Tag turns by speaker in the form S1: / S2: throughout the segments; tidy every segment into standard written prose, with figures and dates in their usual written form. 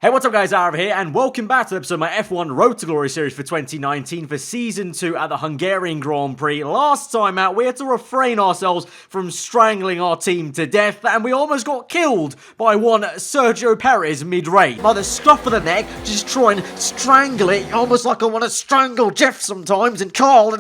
S1: Hey, what's up guys, aarava here, and welcome back to the episode of my F1 Road to Glory series for 2019 for Season 2 at the Hungarian Grand Prix. Last time out, we had to refrain ourselves from strangling our team to death, and we almost got killed by one Sergio Perez mid-race. By the scruff of the neck, just try and strangle it, almost like I want to strangle Jeff sometimes, and Carl.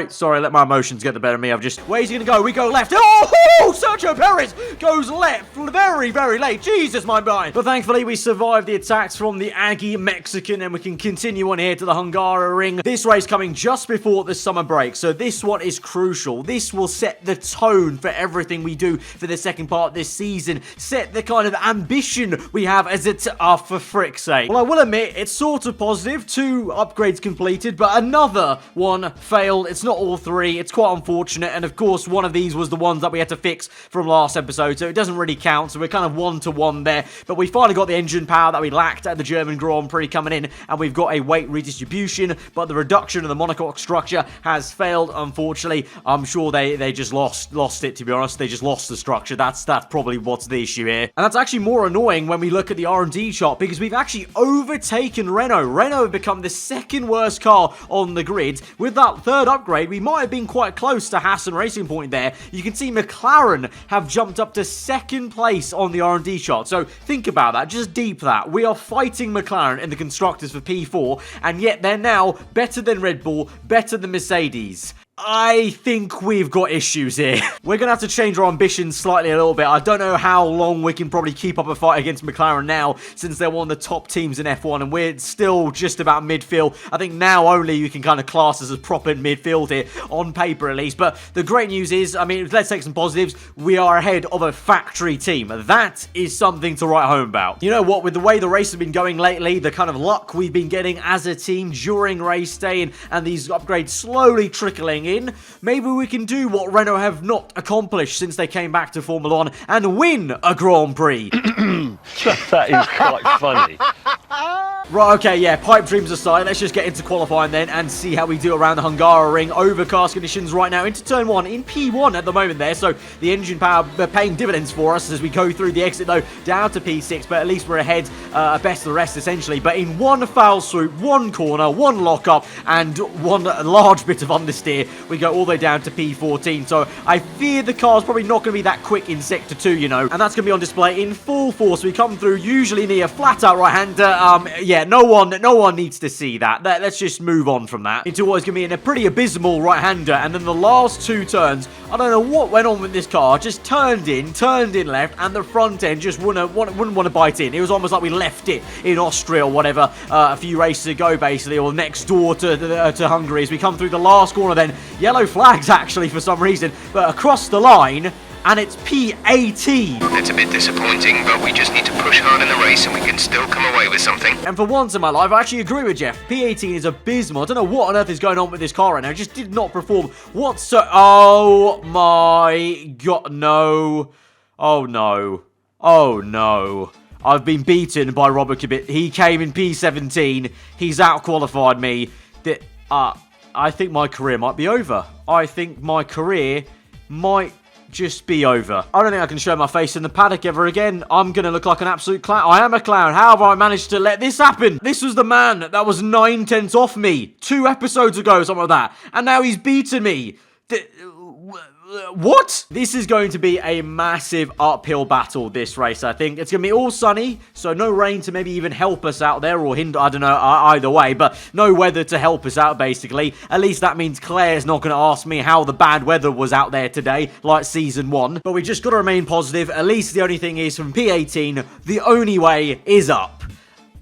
S1: Sorry, let my emotions get the better of me. Where's he going to go? We go left. Oh, Sergio Perez goes left very, very late. Jesus, my mind. But thankfully, we survived the attacks from the Aggie Mexican, and we can continue on here to the Hungaroring. This race coming just before the summer break, so this one is crucial. This will set the tone for everything we do for the second part of this season, set the kind of ambition we have as it's for frick's sake. Well, I will admit, it's sort of positive. 2 upgrades completed, but another one failed. It's not all 3. It's quite unfortunate, and of course, one of these was the ones that we had to fix from last episode, so it doesn't really count, so we're kind of 1-to-1 there, but we finally got the engine power that we lacked at the German Grand Prix coming in, and we've got a weight redistribution, but the reduction of the monocoque structure has failed, unfortunately. I'm sure they just lost it, to be honest. They just lost the structure. That's probably what's the issue here. And that's actually more annoying when we look at the R&D chart, because we've actually overtaken Renault. Renault have become the second worst car on the grid. With that 3rd upgrade, we might have been quite close to Haas and Racing Point there. You can see McLaren have jumped up to 2nd place on the R&D chart. So think about that. Just deep that. We are fighting McLaren in the constructors for P4, and yet they're now better than Red Bull, better than Mercedes. I think we've got issues here. We're going to have to change our ambitions slightly a little bit. I don't know how long we can probably keep up a fight against McLaren now, since they're one of the top teams in F1, and we're still just about midfield. I think now only you can kind of class us as proper midfield here, on paper at least. But the great news is, I mean, let's take some positives. We are ahead of a factory team. That is something to write home about. You know what, with the way the race has been going lately, the kind of luck we've been getting as a team during race day, and these upgrades slowly trickling in, maybe we can do what Renault have not accomplished since they came back to Formula 1 and win a Grand Prix.
S2: That is quite funny.
S1: Right, okay, yeah, pipe dreams aside, let's just get into qualifying then and see how we do around the Hungaroring. Overcast conditions right now into turn 1 in P1 at the moment there, so the engine power paying dividends for us as we go through the exit though down to P6, but at least we're ahead best of the rest essentially. But in one foul swoop, one corner, one lock-up, and one large bit of understeer, we go all the way down to P14. So I fear the car's probably not going to be that quick in Sector 2, you know, and that's going to be on display in full force. We come through usually near flat-out right-hander. Yeah, no one needs to see that. Let's just move on from that into what is going to be in a pretty abysmal right-hander. And then the last 2 turns, I don't know what went on with this car, just turned in left, and the front end just wouldn't want to bite in. It was almost like we left it in Austria or whatever a few races ago, basically, or next door to Hungary. As we come through the last corner, then yellow flags actually for some reason, but across the line, and it's P18.
S3: It's a bit disappointing, but we just need to push hard in the race and we can still come away with something.
S1: And for once in my life, I actually agree with Jeff. P18 is abysmal. I don't know what on earth is going on with this car right now. It just did not perform whatsoever. Oh my god, no. Oh no. Oh no. I've been beaten by Robert Kubica. He came in P17. He's out-qualified me. I think my career might be over. I think my career might just be over. I don't think I can show my face in the paddock ever again. I'm gonna look like an absolute clown. I am a clown. How have I managed to let this happen? This was the man that was 9/10 off me 2 episodes ago, something like that. And now he's beaten me. What? This is going to be a massive uphill battle, this race, I think. It's going to be all sunny, so no rain to maybe even help us out there, or hinder, I don't know, either way, but no weather to help us out, basically. At least that means Claire's not going to ask me how the bad weather was out there today, like Season 1. But we just got to remain positive. At least the only thing is, from P18, the only way is up.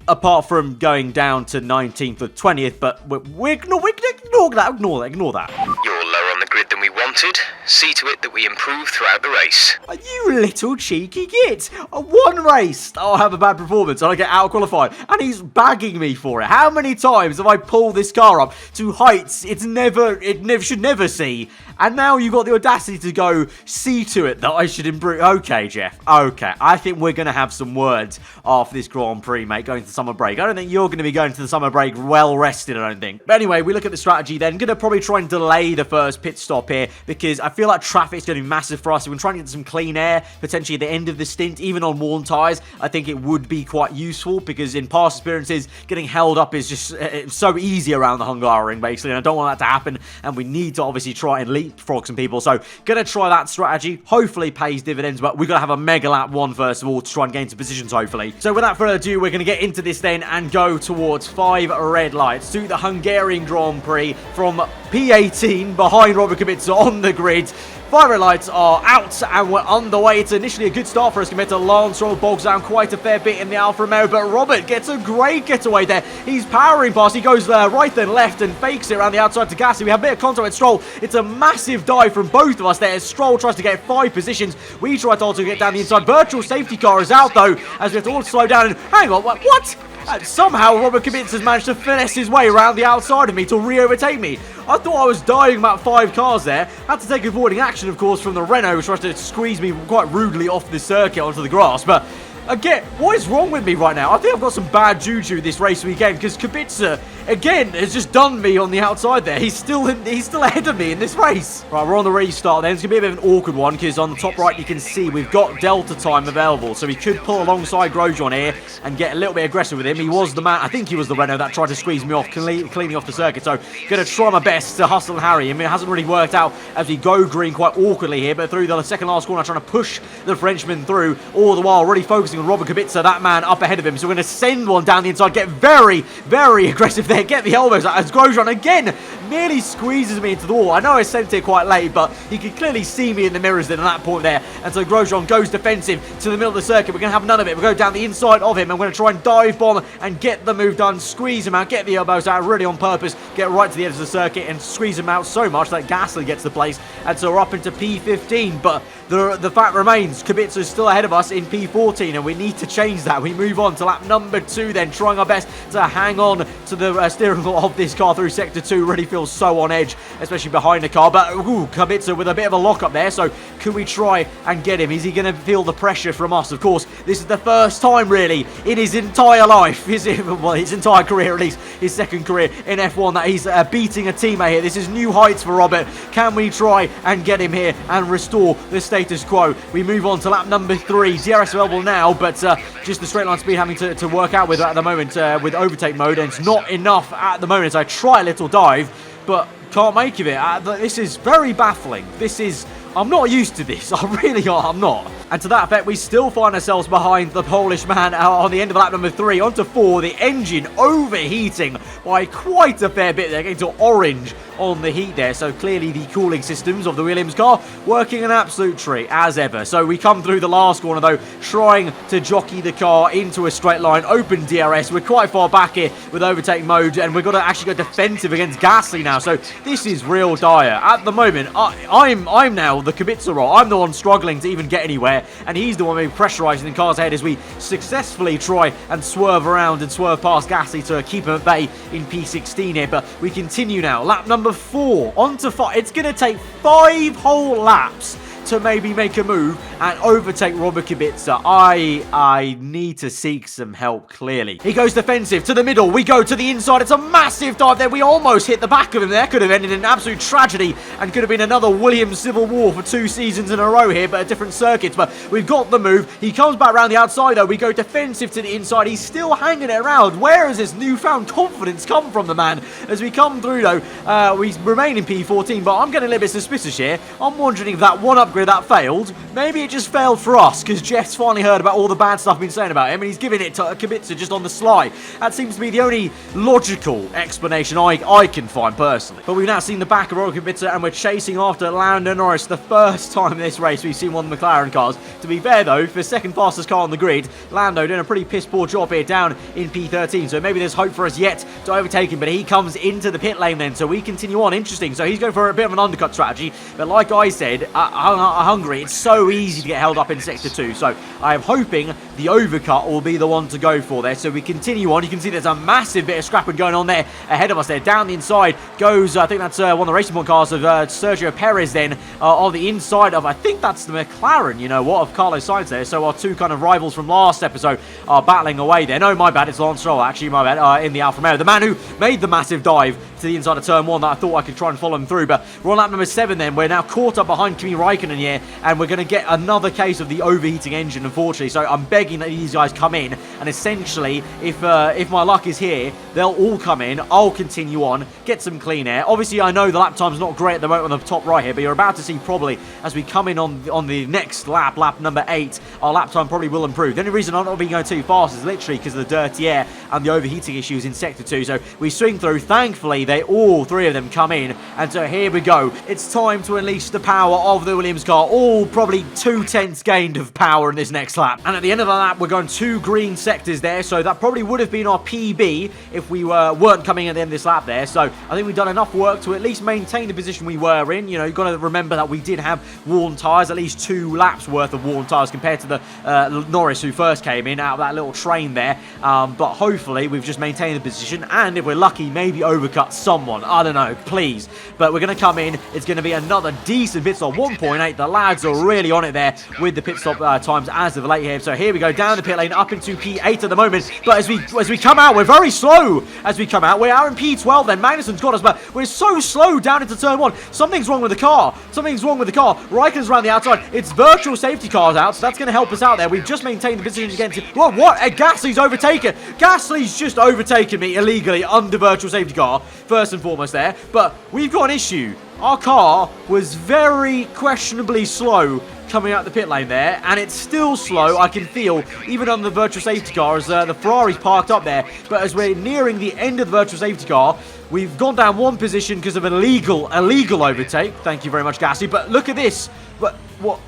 S1: Apart from going down to 19th or 20th, but we ignore that.
S3: You're lower on the grid than we wanted. See to it that we improve throughout the race.
S1: You little cheeky git. One race, I'll have a bad performance and I get out-qualified, and he's bagging me for it. How many times have I pulled this car up to heights it should never see? And now you've got the audacity to go see to it that I should improve. Okay, Jeff. Okay. I think we're going to have some words after this Grand Prix, mate, going to the summer break. I don't think you're going to be going to the summer break well rested, I don't think. But anyway, we look at the strategy then. Going to probably try and delay the first pit stop here. because I feel like traffic's going to be massive for us. We're trying to get some clean air, potentially at the end of the stint, even on worn tyres. I think it would be quite useful, because in past experiences, getting held up is just so easy around the Hungarian, basically, and I don't want that to happen, and we need to obviously try and leapfrog some people. So, going to try that strategy. Hopefully pays dividends, but we've got to have a mega lap one first of all to try and gain some positions, hopefully. So, without further ado, we're going to get into this then and go towards 5 red lights to the Hungarian Grand Prix from P18 behind Robert Kubica on the grid. 5 red lights are out and we're underway. It's initially a good start for us compared to Lance Stroll. Bogs down quite a fair bit in the Alfa Romeo, but Robert gets a great getaway there. He's powering past. He goes right then left and fakes it around the outside to Gasly. We have a bit of contact with Stroll. It's a massive dive from both of us there as Stroll tries to get 5 positions. We try to also get down the inside. Virtual safety car is out though, as we have to all slow down and hang on, what? And somehow Robert Kubica has managed to finesse his way around the outside of me to re-overtake me. I thought I was dying about 5 cars there. Had to take avoiding action, of course, from the Renault, which tries to squeeze me quite rudely off the circuit onto the grass. But again, what is wrong with me right now? I think I've got some bad juju this race weekend, because Kubica, again, has just done me on the outside there. He's still ahead of me in this race. Right, we're on the restart then. It's going to be a bit of an awkward one, because on the top right you can see we've got Delta time available. So we could pull alongside Grosjean here and get a little bit aggressive with him. He was the man, I think he was the Renault that tried to squeeze me off, cleaning off the circuit. So going to try my best to hustle and harry him. It hasn't really worked out as we go green quite awkwardly here, but through the second last corner trying to push the Frenchman through, all the while really focusing on Robert Kubica, that man up ahead of him. So we're going to send one down the inside, get very, very aggressive there, get the elbows out as Grosjean again nearly squeezes me into the wall. I know I sent it quite late, but he could clearly see me in the mirrors then at that point there. And so Grosjean goes defensive to the middle of the circuit. We're going to have none of it. We'll go down the inside of him. I'm going to try and dive bomb and get the move done, squeeze him out, get the elbows out really on purpose, get right to the edge of the circuit and squeeze him out so much that Gasly gets the place. And so we're up into P15, but the fact remains, Kubica is still ahead of us in P14, and we need to change that. We move on to lap number 2 then, trying our best to hang on to the steering wheel of this car through Sector 2. Really feels so on edge, especially behind the car. But, Kubica with a bit of a lock-up there, so could we try and get him? Is he going to feel the pressure from us? Of course, this is the first time, really, in his entire life, his entire career, at least, his second career in F1, that he's beating a teammate here. This is new heights for Robert. Can we try and get him here and restore the status quo? We move on to lap number 3. DRS available now, but just the straight line speed having to work out with at the moment with overtake mode, and it's not enough at the moment. So I try a little dive, but can't make of it. This is very baffling. I'm not used to this. I'm not. And to that effect, we still find ourselves behind the Polish man on the end of lap number 3. Onto 4, the engine overheating by quite a fair bit. They're getting to orange on the heat there. So clearly the cooling systems of the Williams car working an absolute treat as ever. So we come through the last corner though, trying to jockey the car into a straight line. Open DRS. We're quite far back here with overtake mode, and we've got to actually go defensive against Gasly now. So this is real dire. At the moment, I'm now the Kubica role. I'm the one struggling to even get anywhere, and he's the one being pressurising the car's ahead as we successfully try and swerve around and swerve past Gasly to keep him at bay in P16 here. But we continue now. Lap number 4, on to 5. It's going to take 5 whole laps to maybe make a move and overtake Robert Kubica. I need to seek some help, clearly. He goes defensive to the middle. We go to the inside. It's a massive dive there. We almost hit the back of him there. Could have ended in an absolute tragedy and could have been another Williams civil war for 2 seasons in a row here, but a different circuit. But we've got the move. He comes back around the outside, though. We go defensive to the inside. He's still hanging it around. Where has this newfound confidence come from the man? As we come through, though, we remain in P14, but I'm getting a little bit suspicious here. I'm wondering if that one upgrade that failed, maybe it just failed for us, because Jeff's finally heard about all the bad stuff I've been saying about him, and he's giving it to Kubica just on the sly. That seems to be the only logical explanation I can find, personally. But we've now seen the back of Robert Kubica, and we're chasing after Lando Norris. The first time in this race we've seen one of the McLaren cars. To be fair, though, for second fastest car on the grid, Lando doing a pretty piss-poor job here down in P13, so maybe there's hope for us yet to overtake him, but he comes into the pit lane then, so we continue on. Interesting. So he's going for a bit of an undercut strategy, but like I said, Hungary, it's so easy to get held up in Sector 2. So I am hoping the overcut will be the one to go for there. So we continue on. You can see there's a massive bit of scrapping going on there ahead of us there. Down the inside goes, I think that's one of the Racing Point cars of Sergio Perez then on the inside of, I think that's the McLaren, you know what, of Carlos Sainz there. So our two kind of rivals from last episode are battling away there. No, my bad, it's Lance Stroll, actually, my bad, in the Alfa Romeo. The man who made the massive dive to the inside of turn 1 that I thought I could try and follow him through. But we're on lap number 7 then. We're now caught up behind Kimi Raikkonen here, and we're going to get another case of the overheating engine, unfortunately. So I'm begging that these guys come in, and essentially, if my luck is here, they'll all come in. I'll continue on, get some clean air. Obviously, I know the lap time's not great at the moment on the top right here, but you're about to see probably, as we come in on the next lap, lap number 8, our lap time probably will improve. The only reason I'm not being going too fast is literally because of the dirty air and the overheating issues in Sector 2. So we swing through. Thankfully, all 3 of them come in, and so here we go. It's time to unleash the power of the Williams car. All probably 2/10 gained of power in this next lap. And at the end of the lap, we're going 2 green sectors there, so that probably would have been our PB if we weren't coming at the end of this lap there. So I think we've done enough work to at least maintain the position we were in. You know, you've got to remember that we did have worn tyres, at least 2 laps worth of worn tyres compared to the Norris who first came in out of that little train there. But hopefully we've just maintained the position, and if we're lucky, maybe overcut someone. I don't know, please. But we're going to come in. It's going to be another decent pit stop, 1.8. The lads are really on it there with the pit stop times as of late here. So here we go, down the pit lane, up into P8 at the moment. But as we come out, we're very slow as we come out. We are in P12 then. Magnussen's got us, but we're so slow down into turn 1. Something's wrong with the car. Something's wrong with the car. Raikkonen's around the outside. It's virtual safety cars out, so that's going to help us out there. We've just maintained the position against it. Whoa, what? Gasly's overtaken. Gasly's just overtaken me illegally under virtual safety car, first and foremost there. But we've got an issue. Our car was very questionably slow coming out the pit lane there, and it's still slow, I can feel, even on the virtual safety car as the Ferrari's parked up there. But as we're nearing the end of the virtual safety car, we've gone down 1 position because of an illegal overtake. Thank you very much, Gasly. But look at this.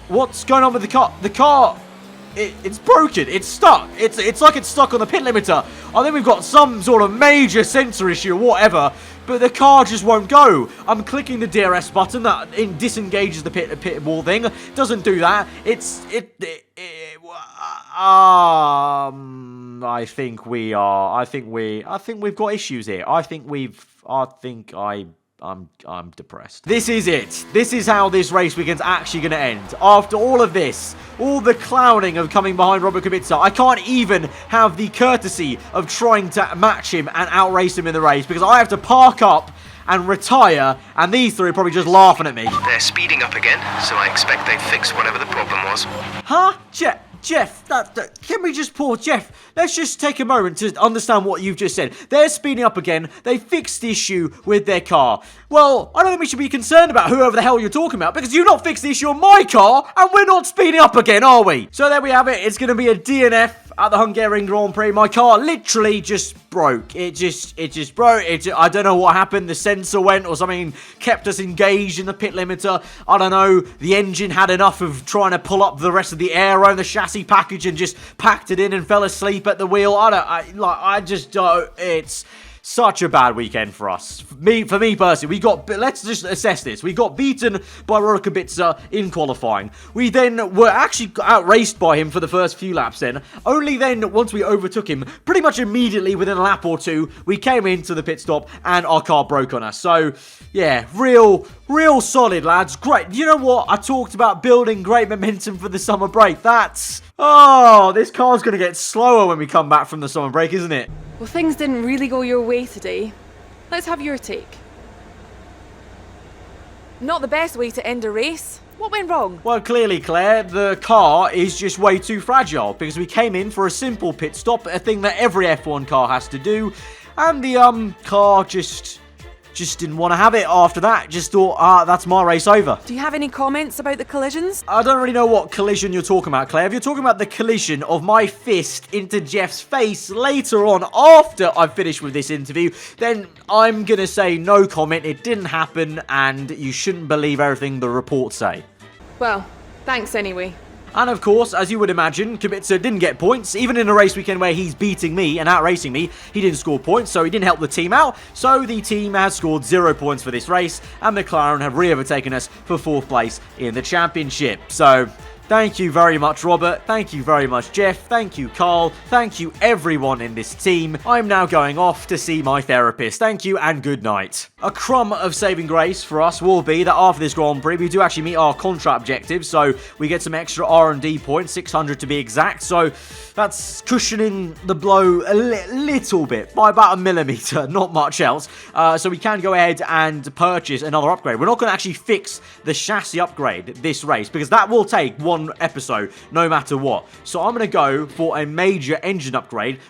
S1: What's going on with the car? The car, it's broken. It's stuck. It's like it's stuck on the pit limiter. I think we've got some sort of major sensor issue or whatever, but the car just won't go. I'm clicking the DRS button that disengages the pit wall thing. Doesn't do that. I think we've got issues here. I'm depressed. This is it. This is how this race weekend's actually going to end. After all of this, all the clowning of coming behind Robert Kubica, I can't even have the courtesy of trying to match him and outrace him in the race because I have to park up and retire, and these 3 are probably just laughing at me.
S3: They're speeding up again, so I expect they've fixed whatever the problem was.
S1: Huh? Jeff, can we just pause? Jeff, let's just take a moment to understand what you've just said. They're speeding up again. They fixed the issue with their car. Well, I don't think we should be concerned about whoever the hell you're talking about, because you've not fixed the issue on my car, and we're not speeding up again, are we? So there we have it. It's going to be a DNF at the Hungarian Grand Prix. My car literally just broke. It just broke. I don't know what happened. The sensor went or something kept us engaged in the pit limiter. I don't know. The engine had enough of trying to pull up the rest of the aero and the chassis package and just packed it in and fell asleep at the wheel. It's such a bad weekend for us. For me personally, let's just assess this. We got beaten by Robert Kubica in qualifying. We then were actually outraced by him for the first few laps then. Only then, once we overtook him, pretty much immediately within a lap or 2, we came into the pit stop and our car broke on us. So, yeah, real solid, lads. Great. You know what? I talked about building great momentum for the summer break. This car's going to get slower when we come back from the summer break, isn't it?
S4: Well, things didn't really go your way today. Let's have your take. Not the best way to end a race. What went wrong?
S1: Well, clearly, Claire, the car is just way too fragile because we came in for a simple pit stop, a thing that every F1 car has to do, and the car just didn't want to have it after that. Just thought, that's my race over.
S4: Do you have any comments about the collisions?
S1: I don't really know what collision you're talking about, Claire. If you're talking about the collision of my fist into Jeff's face later on after I've finished with this interview, then I'm going to say no comment. It didn't happen, and you shouldn't believe everything the reports say.
S4: Well, thanks anyway.
S1: And of course, as you would imagine, Kubica didn't get points. Even in a race weekend where he's beating me and outracing me, he didn't score points, so he didn't help the team out. So the team has scored 0 points for this race, and McLaren have re-overtaken us for 4th place in the championship. So thank you very much, Robert. Thank you very much, Jeff. Thank you, Carl. Thank you, everyone in this team. I'm now going off to see my therapist. Thank you and good night. A crumb of saving grace for us will be that after this Grand Prix, we do actually meet our contract objectives, so we get some extra R&D points, 600 to be exact, so that's cushioning the blow a little bit, by about a millimetre, not much else. So we can go ahead and purchase another upgrade. We're not going to actually fix the chassis upgrade this race, because that will take one episode, no matter what. So I'm going to go for a major engine upgrade,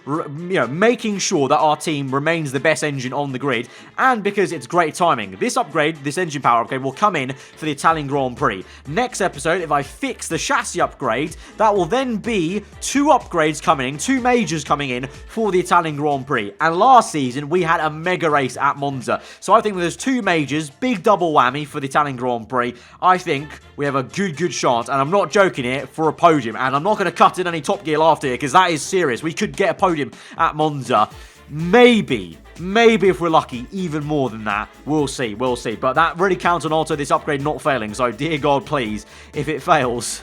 S1: making sure that our team remains the best engine on the grid, and because it's great timing. This upgrade, this engine power upgrade, will come in for the Italian Grand Prix. Next episode, if I fix the chassis upgrade, that will then be 2 upgrades coming in, 2 majors coming in for the Italian Grand Prix. And last season, we had a mega race at Monza. So I think with those 2 majors, big double whammy for the Italian Grand Prix, I think we have a good chance, and I'm not joking here, for a podium. And I'm not going to cut in any Top Gear laughter here, because that is serious. We could get a podium at Monza. Maybe if we're lucky, even more than that. We'll see. But that really counts on also this upgrade not failing. So, dear God, please, if it fails,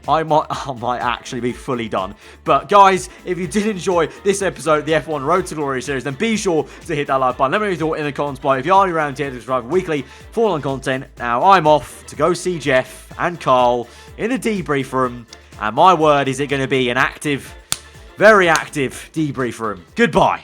S1: I might actually be fully done. But, guys, if you did enjoy this episode of the F1 Road to Glory series, then be sure to hit that like button. Let me know your thought in the comments below. If you are around here to subscribe weekly for content, now I'm off to go see Jeff and Carl in a debrief room. And my word, is it going to be an active, very active debrief room. Goodbye.